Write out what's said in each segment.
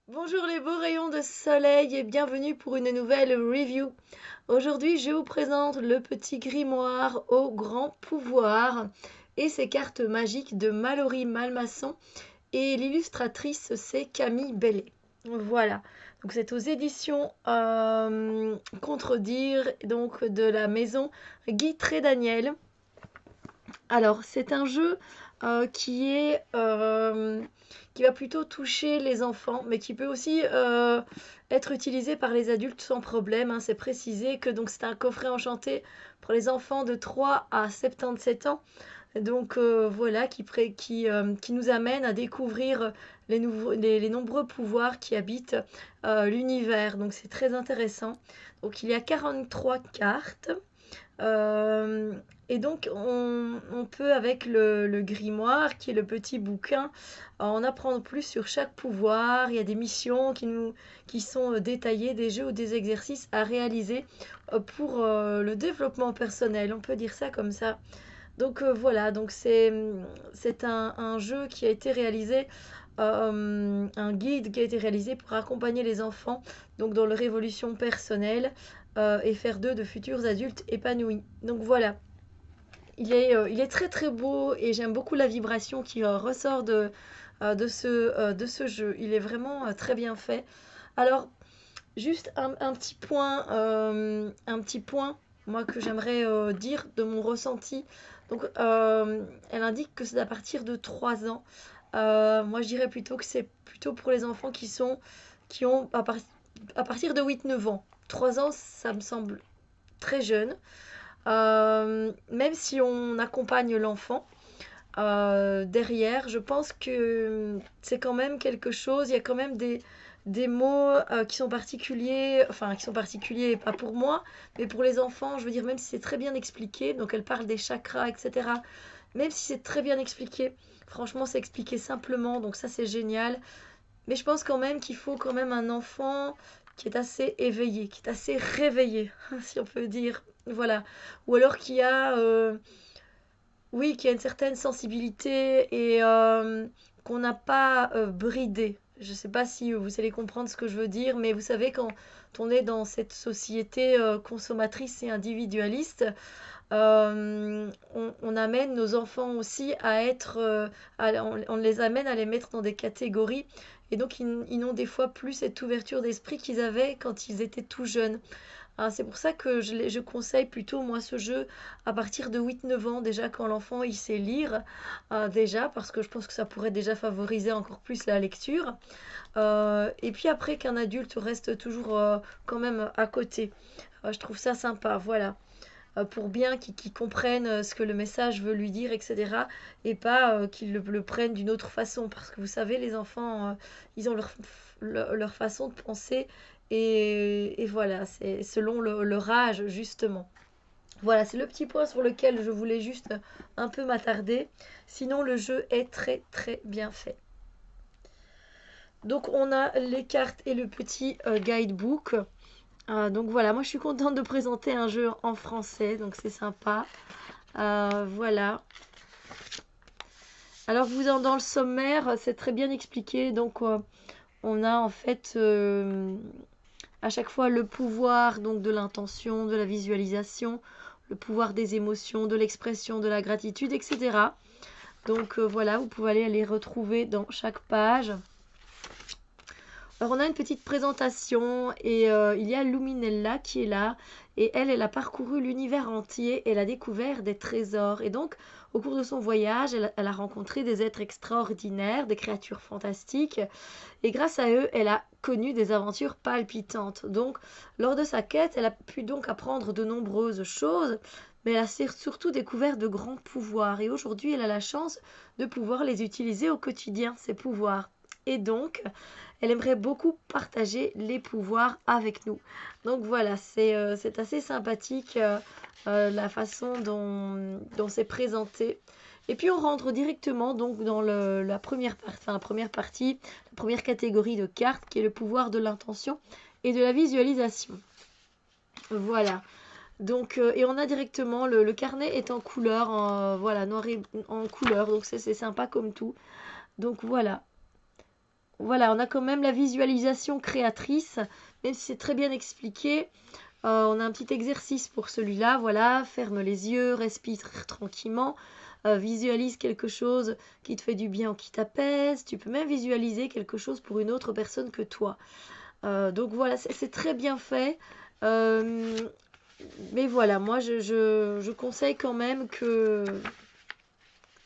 Bonjour les beaux rayons de soleil et bienvenue pour une nouvelle review. Aujourd'hui, je vous présente le petit grimoire au grand pouvoir et ses cartes magiques de Mallory Malmasson et l'illustratrice c'est Camille Bellet. Voilà, donc c'est aux éditions Contredire donc de la maison Guy Trédaniel. Alors, c'est un jeu qui va plutôt toucher les enfants, mais qui peut aussi être utilisé par les adultes sans problème, hein. C'est précisé que donc c'est un coffret enchanté pour les enfants de 3 à 77 ans. Donc voilà, qui nous amène à découvrir les nombreux pouvoirs qui habitent l'univers. Donc c'est très intéressant. Donc il y a 43 cartes. Euh, et donc, on peut, avec le grimoire, qui est le petit bouquin, en apprendre plus sur chaque pouvoir. Il y a des missions qui sont détaillées, des jeux ou des exercices à réaliser pour le développement personnel. On peut dire ça comme ça. Donc voilà, donc c'est un jeu qui a été réalisé, un guide qui a été réalisé pour accompagner les enfants donc dans leur évolution personnelle et faire d'eux de futurs adultes épanouis. Donc voilà, il est très très beau et j'aime beaucoup la vibration qui ressort de ce jeu. Il est vraiment très bien fait. Alors, juste un petit point, moi que j'aimerais dire de mon ressenti. Donc, elle indique que c'est à partir de 3 ans. Moi, je dirais plutôt que c'est plutôt pour les enfants qui ont à partir de 8 9 ans. 3 ans, ça me semble très jeune. Même si on accompagne l'enfant derrière, je pense que c'est quand même quelque chose. Il y a quand même des mots qui sont particuliers, enfin qui sont particuliers pas pour moi, mais pour les enfants, je veux dire, même si c'est très bien expliqué, donc elle parle des chakras, etc. Même si c'est très bien expliqué, franchement, c'est expliqué simplement, donc ça c'est génial. Mais je pense quand même qu'il faut quand même un enfant qui est assez éveillé, qui est assez réveillé, si on peut dire. Voilà. Ou alors qui a, oui, qui a une certaine sensibilité et qu'on n'a pas bridé. Je ne sais pas si vous allez comprendre ce que je veux dire, mais vous savez, quand on est dans cette société consommatrice et individualiste, on amène nos enfants aussi à être, on les amène à les mettre dans des catégories, et donc ils n'ont des fois plus cette ouverture d'esprit qu'ils avaient quand ils étaient tout jeunes. Ah, c'est pour ça que je conseille plutôt moi ce jeu à partir de 8 9 ans, déjà quand l'enfant il sait lire, déjà parce que je pense que ça pourrait déjà favoriser encore plus la lecture. Et puis après qu'un adulte reste toujours quand même à côté. Je trouve ça sympa, voilà. Pour bien qu'il comprenne ce que le message veut lui dire, etc. Et pas qu'il le prenne d'une autre façon. Parce que vous savez, les enfants, ils ont leur façon de penser. Et voilà, c'est selon leur âge, justement. Voilà, c'est le petit point sur lequel je voulais juste un peu m'attarder. Sinon, le jeu est très très bien fait. Donc, on a les cartes et le petit guidebook. Donc voilà, moi je suis contente de présenter un jeu en français, donc c'est sympa. Voilà. Alors vous dans le sommaire, c'est très bien expliqué. Donc on a en fait à chaque fois le pouvoir donc de l'intention, de la visualisation, le pouvoir des émotions, de l'expression, de la gratitude, etc. Donc voilà, vous pouvez aller les retrouver dans chaque page. Alors on a une petite présentation et il y a Luminella qui est là et elle a parcouru l'univers entier, elle a découvert des trésors et donc au cours de son voyage, elle a rencontré des êtres extraordinaires, des créatures fantastiques et grâce à eux, elle a connu des aventures palpitantes. Donc lors de sa quête, elle a pu donc apprendre de nombreuses choses, mais elle a surtout découvert de grands pouvoirs et aujourd'hui, elle a la chance de pouvoir les utiliser au quotidien, ces pouvoirs. Et donc, elle aimerait beaucoup partager les pouvoirs avec nous. Donc voilà, c'est assez sympathique la façon dont c'est présenté. Et puis on rentre directement donc dans la première partie, la première catégorie de cartes qui est le pouvoir de l'intention et de la visualisation. Voilà. Donc, et on a directement le carnet est en couleur, voilà, noir et en couleur, donc c'est sympa comme tout. Donc voilà. voilà, on a quand même la visualisation créatrice, même si c'est très bien expliqué. On a un petit exercice pour celui-là, voilà, ferme les yeux, respire tranquillement, visualise quelque chose qui te fait du bien ou qui t'apaise. Tu peux même visualiser quelque chose pour une autre personne que toi. Donc voilà, c'est très bien fait. Euh, mais voilà, moi je conseille quand même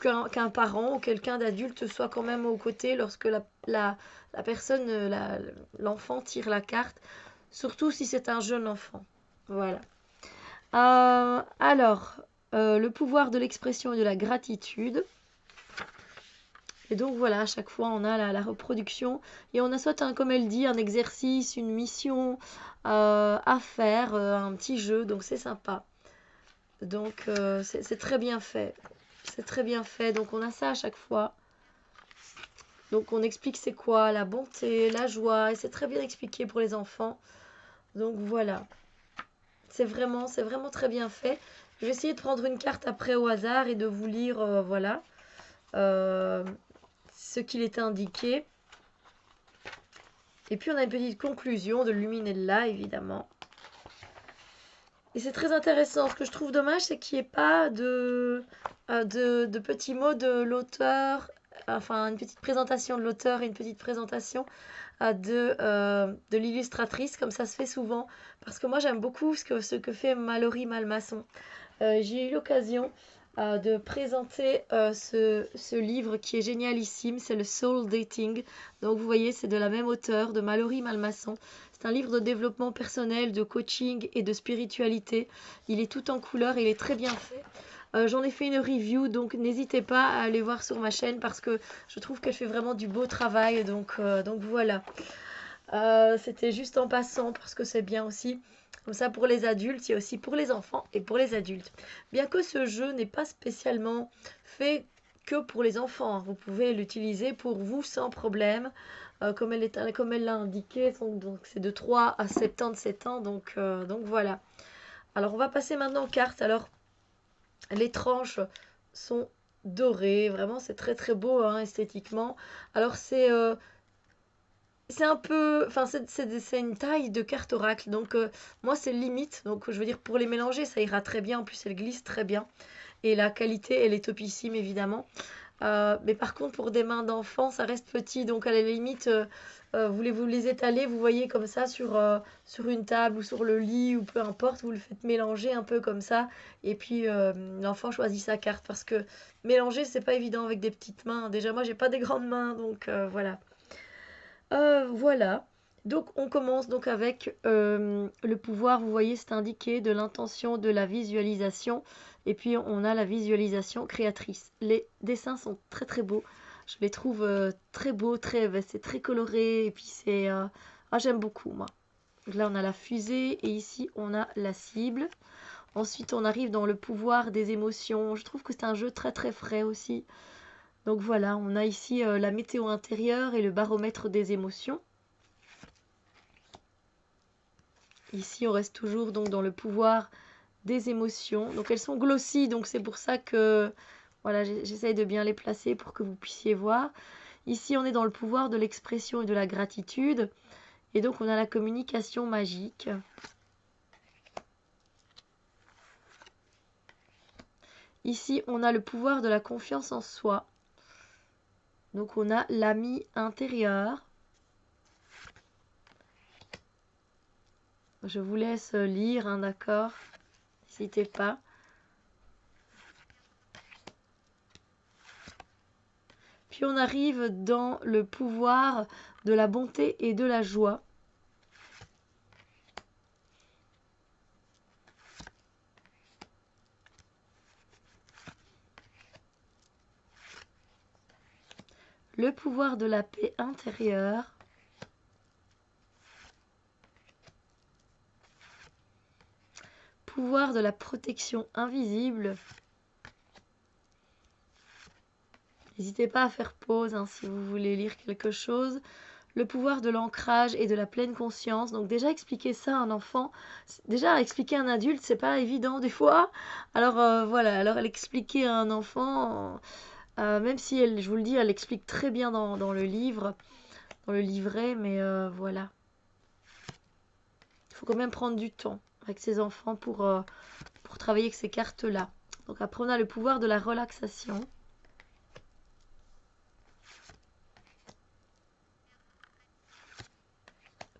qu'un parent ou quelqu'un d'adulte soit quand même aux côtés lorsque la personne, l'enfant tire la carte, surtout si c'est un jeune enfant. Voilà. Alors, le pouvoir de l'expression et de la gratitude. Et donc voilà, à chaque fois on a la reproduction et on a soit comme elle dit, un exercice, une mission à faire, un petit jeu, donc c'est sympa. Donc c'est très bien fait. C'est très bien fait, donc on a ça à chaque fois. Donc on explique c'est quoi la bonté, la joie, et c'est très bien expliqué pour les enfants. Donc voilà, c'est vraiment très bien fait. Je vais essayer de prendre une carte après au hasard et de vous lire, voilà, euh, ce qu'il est indiqué. Et puis on a une petite conclusion de Luminella, évidemment. Et c'est très intéressant. Ce que je trouve dommage, c'est qu'il n'y ait pas de petits mots de l'auteur, enfin une petite présentation de l'auteur et une petite présentation de l'illustratrice, comme ça se fait souvent. Parce que moi j'aime beaucoup ce que fait Mallory Malmasson. J'ai eu l'occasion de présenter ce livre qui est génialissime, c'est le Soul Dating. Donc vous voyez, c'est de la même auteure, de Mallory Malmasson. C'est un livre de développement personnel, de coaching et de spiritualité. Il est tout en couleur, il est très bien fait. J'en ai fait une review, donc n'hésitez pas à aller voir sur ma chaîne parce que je trouve qu'elle fait vraiment du beau travail. Donc voilà. C'était juste en passant parce que c'est bien aussi. Comme ça, pour les adultes, il y a aussi pour les enfants et pour les adultes. Bien que ce jeu n'est pas spécialement fait que pour les enfants, hein. Vous pouvez l'utiliser pour vous sans problème. Comme elle l'a indiqué, donc c'est de 3 à 77 ans. Donc voilà. Alors on va passer maintenant aux cartes. Alors les tranches sont dorées. Vraiment, c'est très très beau hein, esthétiquement. Alors c'est un peu, enfin c'est une taille de carte oracle, donc moi c'est limite, donc je veux dire pour les mélanger ça ira très bien, en plus elle glisse très bien, et la qualité elle est topissime évidemment. Mais par contre pour des mains d'enfant ça reste petit, donc à la limite voulez-vous les étaler, vous voyez comme ça sur une table ou sur le lit ou peu importe, vous le faites mélanger un peu comme ça, et puis l'enfant choisit sa carte, parce que mélanger c'est pas évident avec des petites mains, déjà moi j'ai pas des grandes mains, donc voilà. Voilà. Donc on commence donc avec le pouvoir, vous voyez c'est indiqué de l'intention, de la visualisation, et puis on a la visualisation créatrice. Les dessins sont très très beaux, je les trouve très beaux, c'est très coloré, et puis j'aime beaucoup moi. Donc là on a la fusée et ici on a la cible. Ensuite on arrive dans le pouvoir des émotions, je trouve que c'est un jeu très très frais aussi. Donc voilà, on a ici la météo intérieure et le baromètre des émotions. Ici, on reste toujours donc dans le pouvoir des émotions. Donc elles sont glossy, donc c'est pour ça que voilà, j'essaye de bien les placer pour que vous puissiez voir. Ici, on est dans le pouvoir de l'expression et de la gratitude. Et donc on a la communication magique. Ici, on a le pouvoir de la confiance en soi. Donc on a l'ami intérieur. Je vous laisse lire, hein, d'accord? N'hésitez pas. Puis on arrive dans le pouvoir de la bonté et de la joie. Le pouvoir de la paix intérieure. Pouvoir de la protection invisible. N'hésitez pas à faire pause hein, si vous voulez lire quelque chose. Le pouvoir de l'ancrage et de la pleine conscience. Donc déjà expliquer ça à un enfant, déjà expliquer à un adulte, c'est pas évident des fois. Alors voilà, alors elle expliquer à un enfant, même si elle, je vous le dis, elle explique très bien dans le livre. dans le livret, mais voilà. Il faut quand même prendre du temps avec ses enfants pour travailler avec ces cartes-là. Donc après, on a le pouvoir de la relaxation.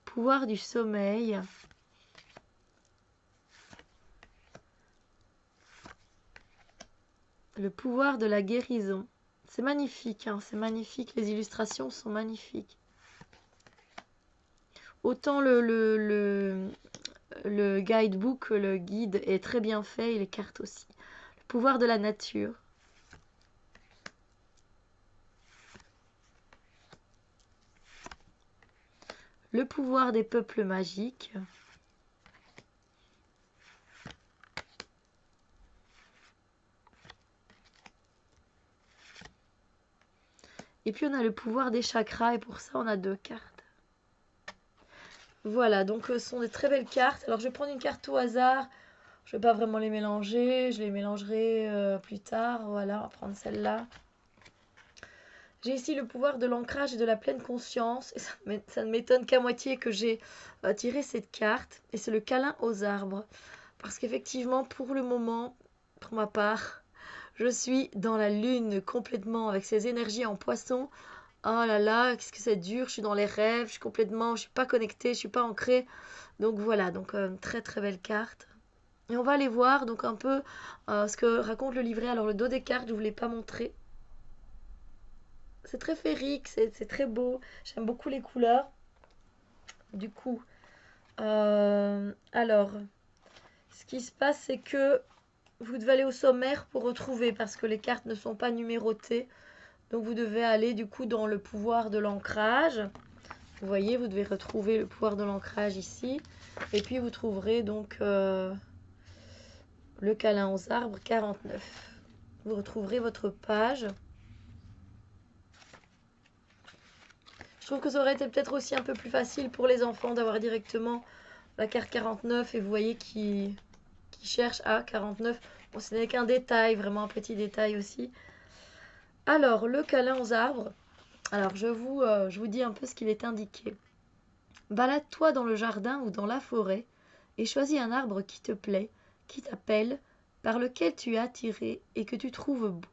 Pouvoir du sommeil. Le pouvoir de la guérison. C'est magnifique, hein, c'est magnifique. Les illustrations sont magnifiques. Autant le guidebook, le guide est très bien fait et les cartes aussi. Le pouvoir de la nature. Le pouvoir des peuples magiques. Et puis on a le pouvoir des chakras et pour ça on a 2 cartes. Voilà, donc ce sont des très belles cartes. Alors je vais prendre une carte au hasard. Je ne vais pas vraiment les mélanger. Je les mélangerai plus tard. Voilà, on va prendre celle-là. J'ai ici le pouvoir de l'ancrage et de la pleine conscience. Et ça ne m'étonne qu'à moitié que j'ai tiré cette carte. Et c'est le câlin aux arbres. Parce qu'effectivement, pour le moment, pour ma part, je suis dans la lune complètement avec ces énergies en poisson. Oh là là, qu'est-ce que c'est dur, je suis dans les rêves, je suis pas connectée, je suis pas ancrée. Donc voilà, donc très très belle carte. Et on va aller voir donc un peu ce que raconte le livret. Alors le dos des cartes, je ne vous l'ai pas montré. C'est très féerique, c'est très beau. J'aime beaucoup les couleurs. Du coup, alors, ce qui se passe, c'est que vous devez aller au sommaire pour retrouver, parce que les cartes ne sont pas numérotées. Donc vous devez aller du coup dans le pouvoir de l'ancrage. Vous voyez, vous devez retrouver le pouvoir de l'ancrage ici. Et puis vous trouverez donc le câlin aux arbres 49. Vous retrouverez votre page. Je trouve que ça aurait été peut-être aussi un peu plus facile pour les enfants d'avoir directement la carte 49 et vous voyez qui cherche à 49. Bon, ce n'est qu'un détail, vraiment un petit détail aussi. Alors, le câlin aux arbres. Alors, je vous dis un peu ce qu'il est indiqué. Balade-toi dans le jardin ou dans la forêt et choisis un arbre qui te plaît, qui t'appelle, par lequel tu es attiré et que tu trouves beau.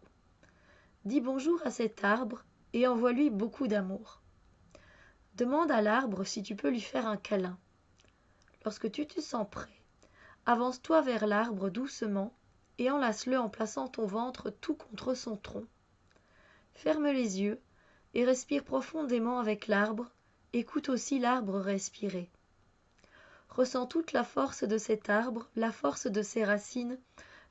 Dis bonjour à cet arbre et envoie-lui beaucoup d'amour. Demande à l'arbre si tu peux lui faire un câlin. Lorsque tu te sens prêt, avance-toi vers l'arbre doucement et enlace-le en plaçant ton ventre tout contre son tronc. Ferme les yeux et respire profondément avec l'arbre. Écoute aussi l'arbre respirer. Ressens toute la force de cet arbre, la force de ses racines,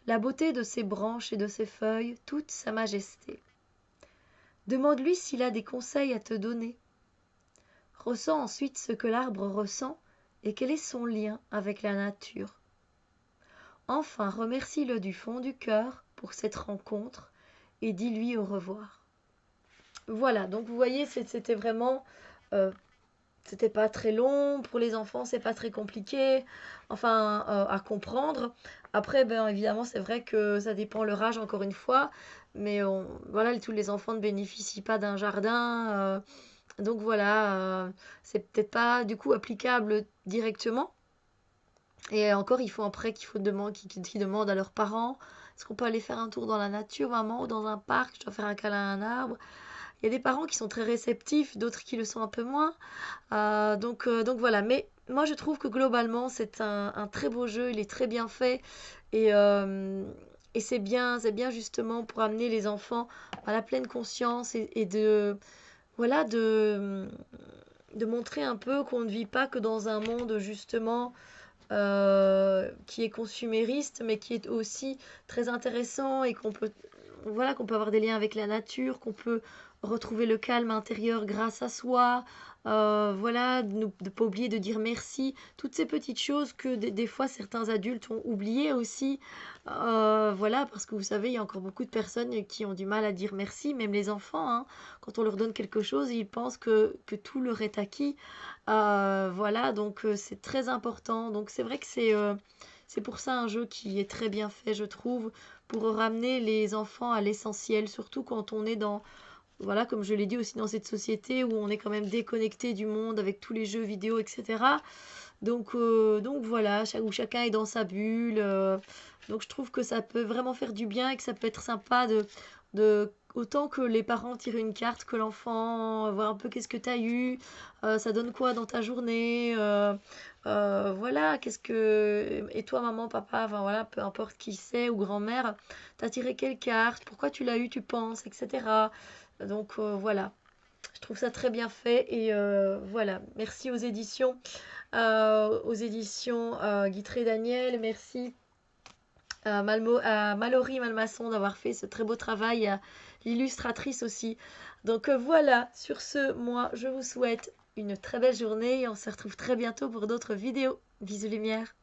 la beauté de ses branches et de ses feuilles, toute sa majesté. Demande-lui s'il a des conseils à te donner. Ressens ensuite ce que l'arbre ressent et quel est son lien avec la nature. Enfin, remercie-le du fond du cœur pour cette rencontre et dis-lui au revoir. Voilà, donc vous voyez, c'était vraiment... c'était pas très long, pour les enfants c'est pas très compliqué, enfin à comprendre. Après, ben évidemment c'est vrai que ça dépend leur âge encore une fois, mais voilà, tous les enfants ne bénéficient pas d'un jardin, donc voilà, c'est peut-être pas du coup applicable directement. Et encore, il faut après qu'ils demandent à leurs parents, est-ce qu'on peut aller faire un tour dans la nature, maman, ou dans un parc, je dois faire un câlin à un arbre. Il y a des parents qui sont très réceptifs, d'autres qui le sont un peu moins. Donc voilà, mais moi je trouve que globalement c'est un très beau jeu, il est très bien fait et c'est bien justement pour amener les enfants à la pleine conscience et de voilà de montrer un peu qu'on ne vit pas que dans un monde justement qui est consumériste mais qui est aussi très intéressant et qu'on peut voilà qu'on peut avoir des liens avec la nature, qu'on peut retrouver le calme intérieur grâce à soi, voilà, de ne pas oublier de dire merci, toutes ces petites choses que des fois certains adultes ont oubliées aussi, voilà, parce que vous savez, il y a encore beaucoup de personnes qui ont du mal à dire merci, même les enfants, hein, quand on leur donne quelque chose, ils pensent que tout leur est acquis, voilà, donc c'est très important, donc c'est vrai que c'est pour ça un jeu qui est très bien fait, je trouve, pour ramener les enfants à l'essentiel, surtout quand on est voilà, comme je l'ai dit aussi dans cette société où on est quand même déconnecté du monde avec tous les jeux vidéo, etc. Donc voilà, où chacun est dans sa bulle. Donc je trouve que ça peut vraiment faire du bien et que ça peut être sympa autant que les parents tirent une carte, que l'enfant, voir un peu qu'est-ce que tu as eu, ça donne quoi dans ta journée, voilà, et toi, maman, papa, enfin voilà, peu importe qui c'est, ou grand-mère, t'as tiré quelle carte, pourquoi tu l'as eu, tu penses, etc. Donc voilà, je trouve ça très bien fait et voilà, merci aux éditions Guitré Daniel, merci à Mallory Malmasson d'avoir fait ce très beau travail, et à l'illustratrice aussi. Donc voilà, sur ce, moi je vous souhaite une très belle journée et on se retrouve très bientôt pour d'autres vidéos. Bisous lumière.